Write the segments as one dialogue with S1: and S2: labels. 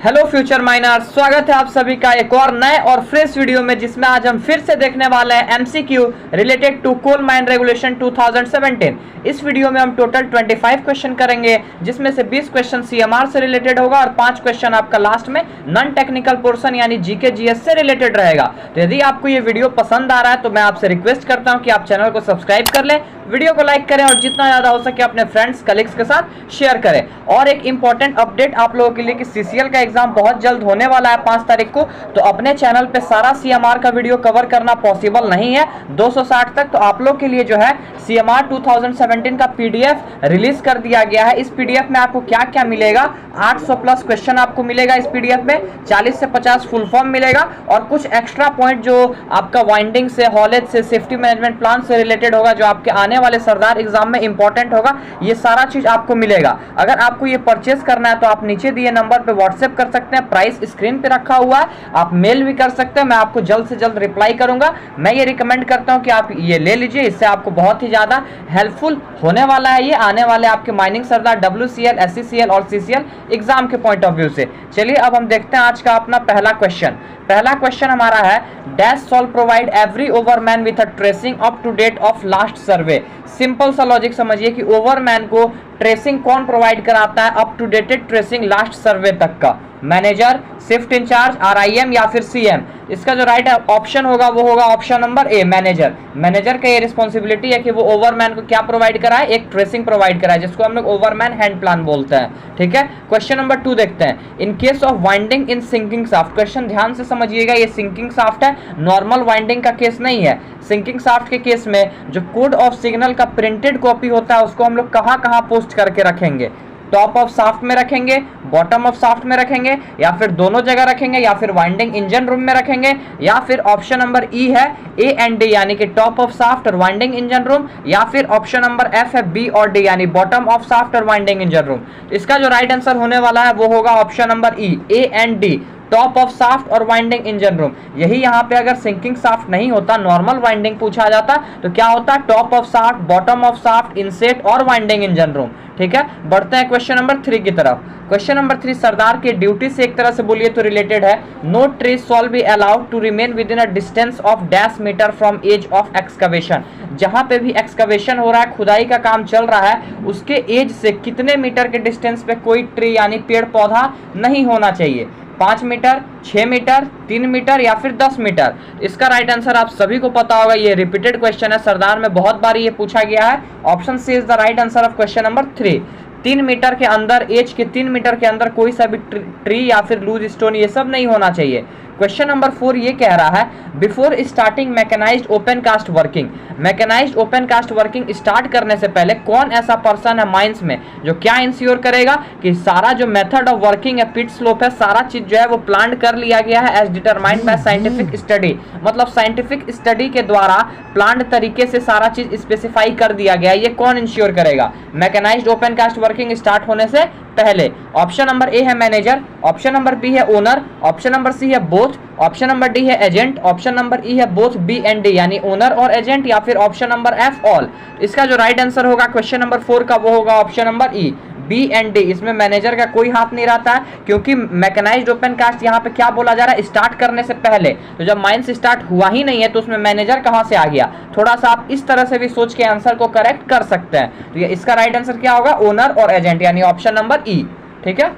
S1: Hello future miners, स्वागत है आप सभी का एक और नए और फ्रेश वीडियो में, जिसमें आज हम फिर से देखने वाले हैं MCQ related to coal mine regulation 2017। इस वीडियो में हम टोटल 25 क्वेश्चन करेंगे, जिसमें से 20 क्वेश्चन सीएमआर से रिलेटेड होगा और 5 क्वेश्चन आपका लास्ट में नॉन टेक्निकल पोर्शन यानी जीके जीएस से रिलेटेड रहेगा। तो यदि आपको ये वीडियो पसंद आ रहा है तो मैं आपसे रिक्वेस्ट करता हूँ कि आप चैनल को सब्सक्राइब कर लें, वीडियो को लाइक करें और जितना ज्यादा हो सके अपने फ्रेंड्स कलीग्स के साथ शेयर करें। और एक इंपॉर्टेंट अपडेट आप लोगों के लिए कि सीसीएल का एग्जाम बहुत जल्द होने वाला है 5 तारीख को, तो अपने चैनल पे सारा सीएमआर का वीडियो कवर करना पॉसिबल नहीं है 260 तक। तो आप लोग के लिए जो है सीएमआर 2017 का पीडीएफ रिलीज कर दिया गया है। इस पीडीएफ में आपको क्या क्या मिलेगा, 800 प्लस क्वेश्चन आपको मिलेगा इस पीडीएफ में, 40 से 50 फुल फॉर्म मिलेगा और कुछ एक्स्ट्रा पॉइंट जो आपका वाइंडिंग से, हॉलेज से, सेफ्टी मैनेजमेंट प्लान से रिलेटेड होगा, जो आपके आने वाले सरदार एग्जाम में इंपॉर्टेंट होगा, ये सारा चीज आपको मिलेगा। अगर आपको ये परचेस करना है तो आप नीचे दिए नंबर पे व्हाट्सएप कर सकते हैं, प्राइस स्क्रीन पे रखा हुआ है, आप मेल भी कर सकते हैं, मैं आपको जल्द से जल्द रिप्लाई करूंगा। मैं ये रिकमेंड करता हूं कि आप ये ले लीजिए, इससे आपको बहुत ही ज्यादा हेल्पफुल होने वाला है ये आने वाले आपके माइनिंग सरदार WCL, SCCL और CCL एग्जाम के पॉइंट ऑफ व्यू से। चलिए अब हम देखते हैं आज का अपना पहला क्वेश्चन। पहला क्वेश्चन हमारा है, dash solve provide every overman with a tracing up to date of last survey. Simple सा लॉजिक समझिए कि ओवरमैन को ट्रेसिंग कौन प्रोवाइड कराता है, up to dated tracing last survey तक का, मैनेजर, शिफ्ट इंचार्ज, RIM या फिर CM। इसका जो राइट ऑप्शन होगा वो होगा ऑप्शन नंबर ए, मैनेजर। मैनेजर का ये रिस्पॉन्सिबिलिटी है कि वो ओवरमैन को क्या प्रोवाइड कराए, एक ट्रेसिंग प्रोवाइड कराए, जिसको हम लोग ओवरमैन हैंड प्लान बोलते हैं। ठीक है, क्वेश्चन नंबर 2 देखते हैं। In case of winding in sinking shaft, question ध्यान से समझिएगा, ये सिंकिंग शाफ्ट है, नॉर्मल वाइंडिंग का केस नहीं है। सिंकिंग शाफ्ट के केस में जो कोड ऑफ सिग्नल का प्रिंटेड कॉपी होता है उसको हम लोग कहाँ कहाँ पोस्ट करके रखेंगे, टॉप ऑफ शाफ्ट में रखेंगे, बॉटम ऑफ शाफ्ट में रखेंगे, या फिर दोनों जगह रखेंगे, या फिर वाइंडिंग इंजन रूम में रखेंगे, या फिर ऑप्शन नंबर ई है A एंड D यानी कि टॉप ऑफ शाफ्ट और वाइंडिंग इंजन रूम, या फिर ऑप्शन नंबर F है B और D यानी बॉटम ऑफ शाफ्ट और वाइंडिंग इंजन रूम। इसका जो राइट आंसर होने वाला है वो होगा option number E, A and D, top of shaft और वाइंडिंग इंजन रूम। यही यहाँ पे अगर सिंकिंग शाफ्ट नहीं होता, नॉर्मल वाइंडिंग पूछा जाता, तो क्या होता, top of shaft, bottom of shaft, inset और वाइंडिंग इंजन रूम। ठीक है, बढ़ते हैं क्वेश्चन नंबर 3 की तरफ। क्वेश्चन नंबर 3 सरदार की ड्यूटी से एक तरह से बोलिए तो रिलेटेड है। No tree shall be allowed to remain within a distance of dash metre from edge of excavation. जहां पे भी एक्सकवेशन हो रहा है, खुदाई का काम चल रहा है, उसके एज से कितने मीटर के डिस्टेंस पे कोई ट्री यानी पेड़ पौधा नहीं होना चाहिए, 5 मीटर, 6 मीटर, 3 मीटर या फिर 10 मीटर। इसका राइट आंसर आप सभी को पता होगा, ये रिपीटेड क्वेश्चन है, सरदार में बहुत बार ये पूछा गया है। Option C is the right answer of question number 3। 3 metre के अंदर, एज के 3 मीटर के अंदर कोई सा भी ट्री या फिर लूज स्टोन ये सब नहीं होना चाहिए। क्वेश्चन नंबर 4 ये कह रहा है, before starting mechanised open cast working, mechanised open cast working start करने से पहले कौन ऐसा पर्सन है माइंस में जो क्या इंश्योर करेगा कि सारा जो मेथड ऑफ वर्किंग है, पिट स्लोप है, सारा चीज जो है वो प्लान कर लिया गया है as determined by scientific study. मतलब साइंटिफिक स्टडी के द्वारा प्लान तरीके से सारा चीज स्पेसिफाई कर दिया गया है, ये कौन इंश्योर करेगा mechanised open cast working start होने से पहले। ऑप्शन नंबर ए है मैनेजर, ऑप्शन नंबर बी है ओनर, ऑप्शन नंबर सी है बोथ, ऑप्शन नंबर डी है एजेंट, ऑप्शन नंबर ई है बोथ B एंड D यानी ओनर और एजेंट, या फिर ऑप्शन नंबर F ऑल। इसका जो राइट आंसर होगा क्वेश्चन नंबर 4 का वो होगा option number E, B and D। इसमें मैनेजर का कोई हाथ नहीं रहता है, क्योंकि मैकेनाइज्ड ओपन कास्ट यहाँ पे क्या बोला जा रहा है, स्टार्ट करने से पहले। तो जब माइंस स्टार्ट हुआ ही नहीं है तो उसमें मैनेजर कहाँ से आ गया। थोड़ा सा आप इस तरह से भी सोच के आंसर को करेक्ट कर सकते हैं। तो ये इसका राइट आंसर क्या होगा, ओनर और एजेंट यानी ऑप्शन नंबर ई। ठीक है,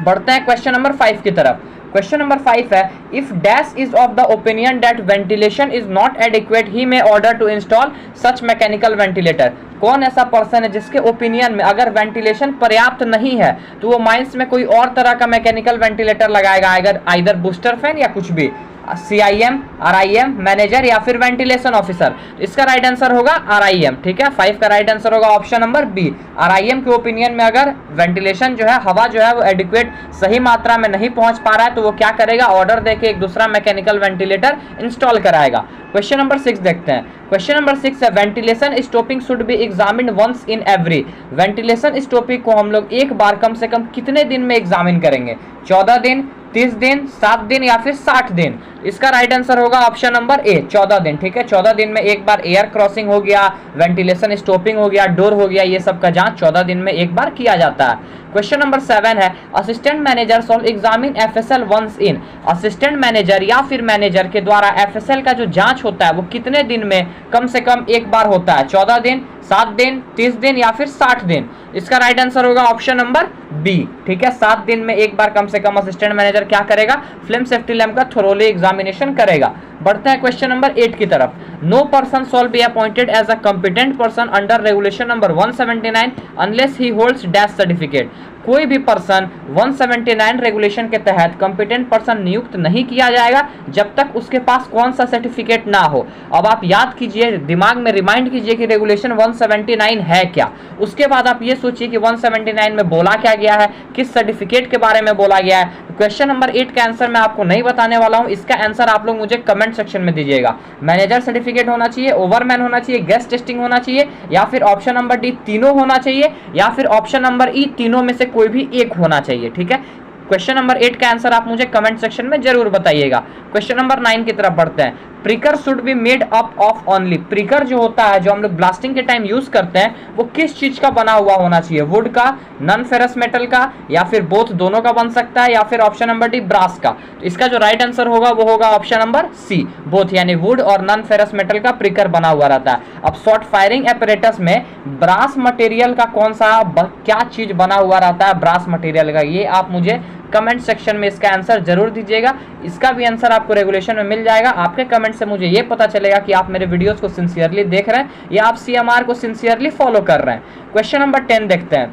S1: बढ़ते हैं क्वेश्चन नंबर 5 की तरफ। क्वेश्चन नंबर 5 है, if dash is of the opinion that ventilation is not adequate he may order to install such mechanical ventilator. कौन ऐसा पर्सन है जिसके ओपिनियन में अगर वेंटिलेशन पर्याप्त नहीं है तो वो माइंस में कोई और तरह का मैकेनिकल वेंटिलेटर लगाएगा, अगर आइदर बूस्टर फैन या कुछ भी, CIM, RIM, मैनेजर या फिर वेंटिलेशन ऑफिसर। इसका राइट आंसर होगा RIM। ठीक है, 5 का राइट आंसर होगा ऑप्शन नंबर बी। RIM के ओपिनियन में अगर वेंटिलेशन जो है, हवा जो है वो एडिक्वेट सही मात्रा में नहीं पहुंच पा रहा है तो वो क्या करेगा, ऑर्डर देके एक दूसरा मैकेनिकल वेंटिलेटर इंस्टॉल कराएगा। क्वेश्चन नंबर 6 देखते हैं। क्वेश्चन नंबर 6 है, ventilation stopping should be examined once in every. Ventilation stopping को हम लोग एक बार कम से कम कितने दिन में एग्जामिन करेंगे, 14 दिन, 30 दिन, 7 दिन या फिर 60 दिन। इसका राइट आंसर होगा ऑप्शन नंबर ए 14 दिन। ठीक है, 14 दिन में एक बार एयर क्रॉसिंग हो गया, वेंटिलेशन स्टॉपिंग हो गया, डोर हो गया, ये सब का जांच 14 दिन में एक बार किया जाता है। क्वेश्चन नंबर 7 है assistant manager shall examine FSL once in. Assistant manager या फिर मैनेजर के द्वारा एफएसएल का जो जांच होता है वो कितने दिन में कम से कम एक बार होता है? 14 दिन, 7 दिन, 30 दिन या फिर 60 दिन। इसका राइट आंसर होगा ऑप्शन नंबर बी। ठीक है, 7 दिन में एक बार कम से कम असिस्टेंट मैनेजर क्या करेगा? फ्लेम सेफ्टी लैम्प का थोरोली एग्जामिनेशन करेगा। बढ़ते हैं क्वेश्चन नंबर 8 की तरफ। No person shall be appointed as a competent person under regulation number 179 unless he holds dash certificate. कोई भी पर्सन 179 रेगुलेशन के तहत कंपिटेंट पर्सन नियुक्त नहीं किया जाएगा जब तक उसके पास कौन सा सर्टिफिकेट ना हो। अब आप याद कीजिए, दिमाग में रिमाइंड कीजिए कि रेगुलेशन 179 है क्या। उसके बाद आप ये सोचिए कि 179 में बोला क्या गया है, किस सर्टिफिकेट के बारे में बोला गया है। क्वेश्चन नंबर 8 का आंसर मैं आपको नहीं बताने वाला हूं, इसका आंसर आप लोग मुझे कमेंट सेक्शन में दीजिएगा। मैनेजर सर्टिफिकेट होना चाहिए, ओवरमैन होना चाहिए, गेस्ट टेस्टिंग होना चाहिए, या फिर ऑप्शन नंबर डी तीनों होना चाहिए, या फिर ऑप्शन नंबर ई तीनों में से कोई भी एक होना चाहिए। ठीक है, क्वेश्चन नंबर 8 का आंसर आप मुझे कमेंट सेक्शन में जरूर बताइएगा। क्वेश्चन नंबर 9 की तरफ बढ़ते हैं। Pricker should be made up of only. Pricker जो होता है, जो हम लोग ब्लास्टिंग के टाइम यूज करते हैं, वो किस चीज का बना हुआ होना चाहिए? वुड का, नॉन फेरस मेटल का, या फिर बोथ दोनों का बन सकता है, या फिर ऑप्शन नंबर डी ब्रास का। तो इसका जो राइट आंसर होगा वो होगा ऑप्शन नंबर सी बोथ, यानी वुड और नॉन फेरस मेटल का प्रिकर बना हुआ रहता है। अब शॉर्ट फायरिंग एपरेटस में ब्रास मटेरियल का कौन सा क्या चीज बना हुआ रहता है? ब्रास मटेरियल का। ये आप मुझे कमेंट सेक्शन में इसका आंसर जरूर दीजिएगा। इसका भी आंसर आपको रेगुलेशन में मिल जाएगा। आपके कमेंट से मुझे ये पता चलेगा कि आप मेरे वीडियोस को सिंसियरली देख रहे हैं या आप सीएमआर को सिंसियरली फॉलो कर रहे हैं। क्वेश्चन नंबर 10 देखते हैं।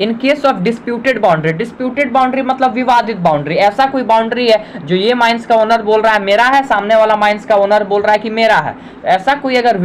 S1: In case of disputed boundary. Disputed boundary मतलब विवादित बाउंड्री। ऐसा कोई बाउंड्री है जो ये माइंस का ओनर बोल रहा है मेरा है, सामने वाला माइंस का ओनर बोल रहा है कि मेरा है। ऐसा कोई अगर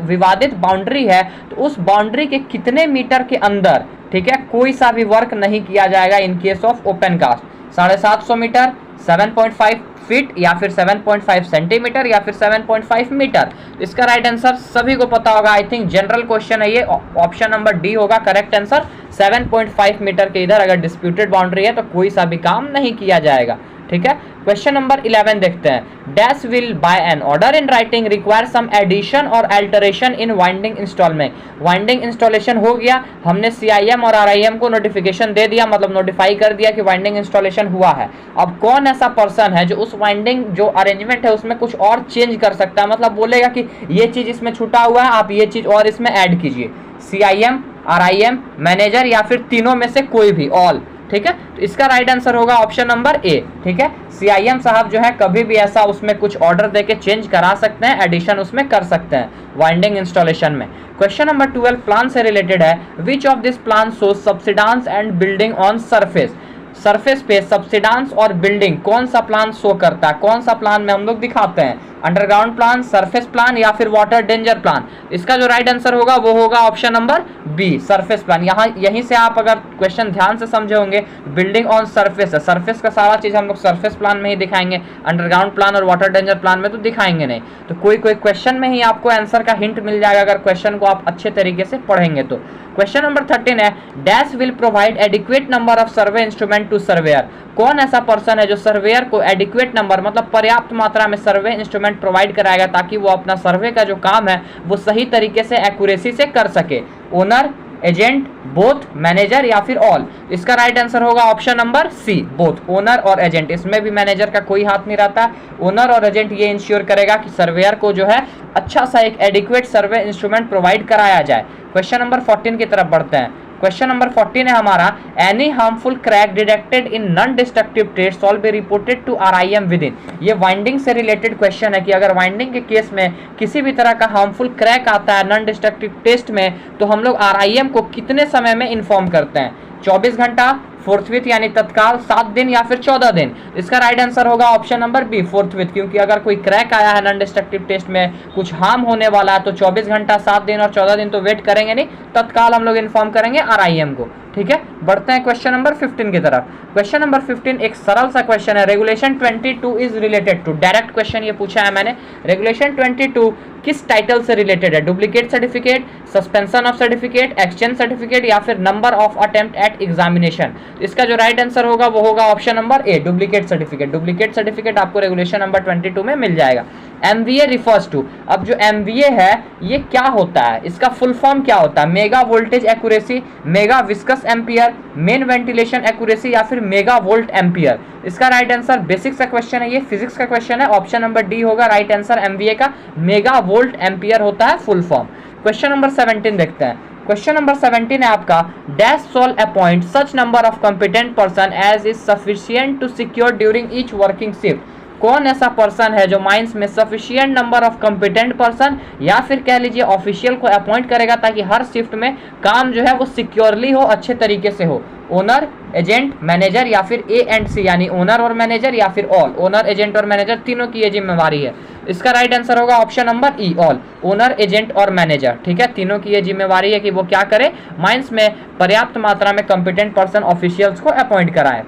S1: विवादित बाउंड्री है तो उस बाउंड्री के कितने मीटर के अंदर, ठीक है, कोई सा भी वर्क नहीं किया जाएगा in case of open cast? 750 metre, 7.5 feet, या फिर 7.5 सेंटीमीटर, या फिर 7.5 मीटर। इसका राइट आंसर सभी को पता होगा। आई थिंक जनरल क्वेश्चन है ये, ऑप्शन नंबर डी होगा करेक्ट आंसर। 7.5 मीटर के इधर अगर डिस्प्यूटेड बाउंड्री है तो कोई सा भी काम नहीं किया जाएगा। ठीक है, क्वेश्चन नंबर 11 देखते हैं। Dash will by an order in writing require some addition और alteration in winding installment. Winding installation हो गया, हमने सीआईएम और आरआईएम को नोटिफिकेशन दे दिया, मतलब नोटिफाई कर दिया कि वाइंडिंग इंस्टॉलेशन हुआ है। अब कौन ऐसा पर्सन है जो उस वाइंडिंग जो अरेंजमेंट है उसमें कुछ और चेंज कर सकता है? मतलब बोलेगा कि ये चीज इसमें छूटा हुआ है, आप ये चीज और इसमें ऐड कीजिए। सीआईएम, आरआईएम, मैनेजर, या फिर तीनों में से कोई भी, ऑल। ठीक है, तो इसका राइट आंसर होगा ऑप्शन नंबर ए। ठीक है, सीआईएम साहब जो है कभी भी ऐसा उसमें कुछ ऑर्डर देके चेंज करा सकते हैं, एडिशन उसमें कर सकते हैं वाइंडिंग इंस्टॉलेशन में। क्वेश्चन नंबर 12 प्लान से रिलेटेड है। Which of this plan shows subsidence and building on surface. Surface पे सब्सिडांस और बिल्डिंग कौन सा प्लान शो करता है? कौन सा प्लान में हम लोग दिखाते हैं? अंडरग्राउंड प्लान, सरफेस प्लान, या फिर वाटर डेंजर प्लान। इसका जो राइट आंसर होगा वो होगा option number B surface plan. यहाँ यहीं से आप अगर क्वेश्चन ध्यान से समझे होंगे, बिल्डिंग ऑन सरफेस है, सरफेस का सारा चीज हम लोग सरफेस प्लान में ही दिखाएंगे, अंडरग्राउंड प्लान और वाटर डेंजर प्लान में तो दिखाएंगे नहीं। तो कोई कोई क्वेश्चन में ही आपको आंसर का हिंट मिल जाएगा अगर क्वेश्चन को आप अच्छे तरीके से पढ़ेंगे तो। क्वेश्चन नंबर 13 है। Dash will provide adequate number of survey instrument to surveyor. कौन ऐसा पर्सन है जो सर्वेयर को एडिक्वेट नंबर मतलब पर्याप्त मात्रा में सर्वे इंस्ट्रूमेंट प्रोवाइड कराएगा ताकि वो अपना सर्वे का जो काम है वो सही तरीके से एक्यूरेसी से कर सके? ओनर, एजेंट, बोथ, मैनेजर, या फिर ऑल। इसका राइट आंसर होगा option number C both, owner और एजेंट। इसमें भी मैनेजर का कोई हाथ नहीं रहता। ओनर और एजेंट ये इंश्योर करेगा कि सर्वेयर को जो है अच्छा सा एक एडिक्वेट सर्वे इंस्ट्रूमेंट प्रोवाइड कराया जाए। क्वेश्चन नंबर 14 की तरफ बढ़ते हैं। क्वेश्चन नंबर 14 है हमारा। Any harmful crack detected in non destructive test shall be reported to RIM within. ये वाइंडिंग से रिलेटेड क्वेश्चन है कि अगर वाइंडिंग के केस में किसी भी तरह का हार्मफुल क्रैक आता है नॉन डिस्ट्रक्टिव टेस्ट में तो हम लोग आरआईएम को कितने समय में इन्फॉर्म करते हैं? 24 घंटा, फोर्थविथ यानी तत्काल, 7 दिन, या फिर 14 दिन। इसका राइट आंसर होगा ऑप्शन नंबर बी फोर्थविथ, क्योंकि अगर कोई क्रैक आया है नॉन डिस्ट्रक्टिव टेस्ट में, कुछ हार्म होने वाला है तो 24 घंटा, 7 दिन और 14 दिन तो वेट करेंगे नहीं, तत्काल हम लोग इन्फॉर्म करेंगे आरआईएम को। ठीक है, बढ़ते हैं क्वेश्चन नंबर 15 की तरफ। क्वेश्चन नंबर 15 एक सरल सा क्वेश्चन है। Regulation 22 is related to, direct question ये पूछा है मैंने। रेगुलेशन 22 किस टाइटल से रिलेटेड है? Duplicate certificate, suspension of certificate, exchange certificate या फिर number of attempt at examination. इसका जो राइट आंसर होगा वो होगा ऑप्शन नंबर ए, डुप्लीकेट सर्टिफिकेट। डुप्लीकेट सर्टिफिकेट आपको रेगुलेशन नंबर 22 में मिल जाएगा। MVA रिफर्स टू, अब जो MVA है ये क्या होता है, इसका फुल फॉर्म क्या होता है? Mega voltage accuracy, mega viscous ampere, main ventilation accuracy या फिर मेगा वोल्ट एम्पियर। इसका राइट आंसर, बेसिक्स का क्वेश्चन है ये, फिजिक्स का क्वेश्चन है, ऑप्शन नंबर डी होगा राइट आंसर। MVA का मेगा वोल्ट एम्पियर होता है फुल फॉर्म। क्वेश्चन नंबर 17 देखते हैं। क्वेश्चन नंबर 17 है आपका, dash shall appoint such number of competent person as is sufficient to secure during each working shift. कौन ऐसा पर्सन है जो माइंस में sufficient number of competent person या फिर कह लीजिए ऑफिशियल को अपॉइंट करेगा ताकि हर शिफ्ट में काम जो है वो सिक्योरली हो, अच्छे तरीके से हो? ओनर, एजेंट, मैनेजर या फिर ए एंड सी, यानी ओनर और मैनेजर या फिर ऑल। ओनर, एजेंट और मैनेजर तीनों की ये जिम्मेवारी है। इसका राइट आंसर होगा ऑप्शन नंबर ई, ऑल। ओनर, एजेंट और मैनेजर, ठीक है, तीनों की ये जिम्मेवारी है कि वो क्या करे, माइंस में पर्याप्त मात्रा में कॉम्पिटेंट पर्सन ऑफिशियल्स को अपॉइंट कराए।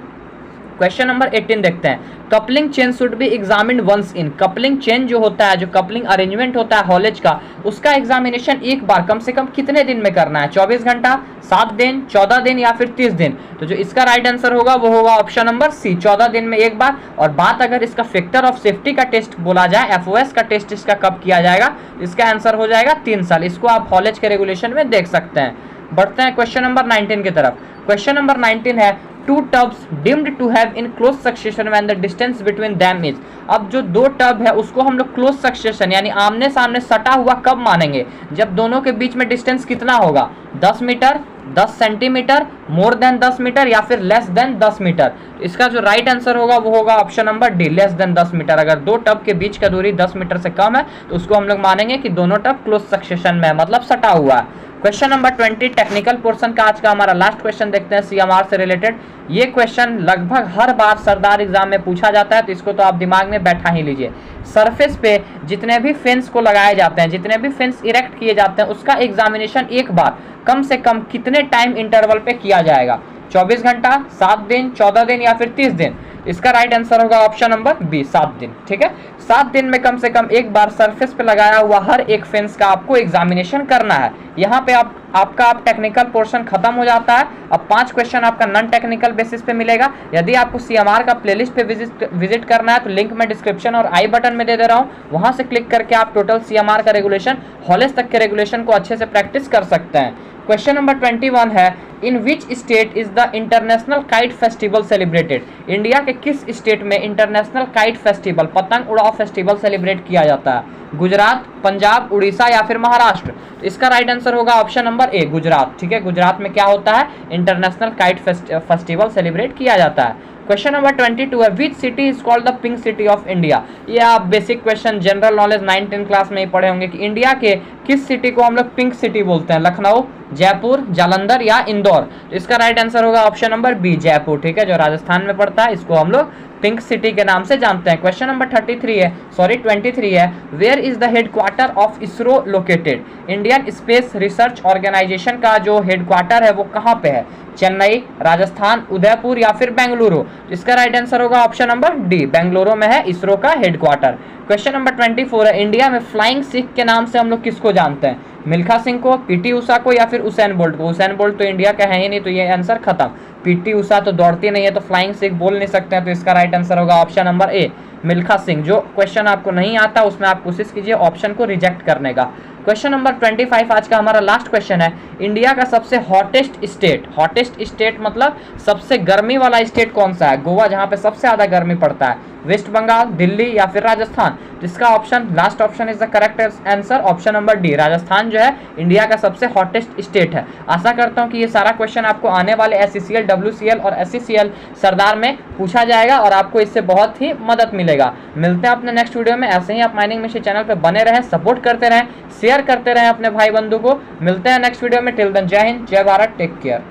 S1: क्वेश्चन नंबर 18 देखते हैं। Coupling chain should be examined once in, coupling chain जो होता है, जो कपलिंग अरेंजमेंट होता है हॉलेज का, उसका एग्जामिनेशन एक बार कम से कम कितने दिन में करना है? 24 घंटा, 7 दिन, 14 दिन या फिर 30 दिन। तो जो इसका राइट आंसर होगा वो होगा ऑप्शन नंबर सी, 14 दिन में एक बार। और बात अगर इसका फैक्टर ऑफ सेफ्टी का टेस्ट बोला जाए, FOS का टेस्ट इसका कब किया जाएगा, इसका आंसर हो जाएगा 3 साल। इसको आप हॉलेज के रेगुलेशन में देख सकते हैं। बढ़ते हैं क्वेश्चन नंबर 19 की तरफ। क्वेश्चन नंबर 19 है, two tubs deemed to have in close succession when the distance between them is. अब जो दो टब है उसको हम लोग क्लोज सक्सेशन यानी आमने सामने सटा हुआ कब मानेंगे? जब दोनों के बीच में डिस्टेंस कितना होगा? 10 metre, 10 centimetre, more than 10 metre या फिर लेस देन 10 मीटर। इसका जो राइट आंसर होगा वो होगा option number D, less than 10 metre. अगर दो टब के बीच का दूरी 10 मीटर से कम है तो उसको हम लोग मानेंगे कि दोनों टब क्लोज सक्सेशन में है, मतलब सटा हुआ है। क्वेश्चन नंबर 20 टेक्निकल पोर्शन का आज का हमारा लास्ट क्वेश्चन देखते हैं, CMR से रिलेटेड। ये क्वेश्चन लगभग हर बार सरदार एग्जाम में पूछा जाता है, तो इसको तो आप दिमाग में बैठा ही लीजिए। सरफेस पे जितने भी फेंस को लगाए जाते हैं, जितने भी फेंस इरेक्ट किए जाते हैं, उसका एग्जामिनेशन एक बार कम से कम कितने टाइम इंटरवल पे किया जाएगा? 24 घंटा, 7 दिन, 14 दिन या फिर 30 दिन। इसका राइट आंसर होगा ऑप्शन नंबर बी, 7 दिन। ठीक है, 7 दिन में कम से कम एक बार सरफेस पे लगाया हुआ हर एक फेंस का आपको एग्जामिनेशन करना है। यहाँ पे आपका टेक्निकल पोर्शन खत्म हो जाता है। अब 5 क्वेश्चन आपका नॉन टेक्निकल बेसिस पे मिलेगा। यदि आपको CMR का प्लेलिस्ट पे विजिट करना है तो लिंक मैं डिस्क्रिप्शन और आई बटन में दे दे रहा हूँ, वहां से क्लिक करके आप टोटल CMR का रेगुलेशन, हॉलेज तक के रेगुलेशन को अच्छे से प्रैक्टिस कर सकते हैं। क्वेश्चन नंबर 21 है, in which state is the international kite festival celebrated? India के किस स्टेट में इंटरनेशनल काइट फेस्टिवल, पतंग उड़ाओ फेस्टिवल सेलिब्रेट किया जाता है? गुजरात, पंजाब, उड़ीसा या फिर महाराष्ट्र। तो इसका राइट आंसर होगा ऑप्शन नंबर ए, गुजरात। ठीक है, गुजरात में क्या होता है? इंटरनेशनल काइट फेस्टिवल सेलिब्रेट किया जाता है। क्वेश्चन नंबर 22 है, which city is called the pink city of India? ये आप basic question general knowledge 9-10 class में ही पढ़े होंगे कि इंडिया के किस सिटी को हम लोग पिंक सिटी बोलते हैं? लखनऊ, जयपुर, जालंधर या इंदौर। तो इसका राइट आंसर होगा ऑप्शन नंबर बी, जयपुर। ठीक है, जो राजस्थान में पड़ता है, इसको हम लोग पिंक सिटी के नाम से जानते हैं। क्वेश्चन नंबर 23 है, where is the headquarter of ISRO located? Indian space research organisation का जो हेडक्वार्टर है वो कहाँ पे है? चेन्नई, राजस्थान, उदयपुर या फिर बेंगलुरु। इसका राइट आंसर होगा ऑप्शन नंबर डी, बेंगलुरु में है इसरो का हेडक्वार्टर। क्वेश्चन नंबर 24 है, इंडिया में फ्लाइंग सिख के नाम से हम लोग किसको जानते हैं? मिल्खा सिंह को, PT उषा को या फिर उसेन बोल्ट को? उसेन बोल्ट तो इंडिया का है ही नहीं, तो ये आंसर खत्म। PT उषा तो दौड़ती नहीं है, तो फ्लाइंग सिख बोल नहीं सकते हैं, तो इसका राइट आंसर होगा ऑप्शन नंबर ए, मिल्खा सिंह। जो क्वेश्चन आपको नहीं आता उसमें आप कोशिश कीजिए ऑप्शन को रिजेक्ट करने का। क्वेश्चन नंबर 25 आज का हमारा लास्ट क्वेश्चन है, इंडिया का सबसे हॉटेस्ट स्टेट मतलब सबसे गर्मी वाला स्टेट कौन सा है? गोवा, जहाँ पे सबसे ज्यादा गर्मी पड़ता है, वेस्ट बंगाल, दिल्ली या फिर राजस्थान। तो इसका option, last option is the correct answer, option number D, Rajasthan जो है इंडिया का सबसे हॉटेस्ट स्टेट है। आशा करता हूँ कि ये सारा क्वेश्चन आपको आने वाले SCCL, WCL और SCCL सरदार में पूछा जाएगा और आपको इससे बहुत ही मदद मिलेगा। मिलते हैं अपने नेक्स्ट वीडियो में। ऐसे ही आप माइनिंग मशीन चैनल पर बने रहें, सपोर्ट करते रहें, शेयर करते रहें अपने भाई बंधु को। मिलते हैं नेक्स्ट वीडियो में। टिल देन जय हिंद, जय भारत, टेक केयर।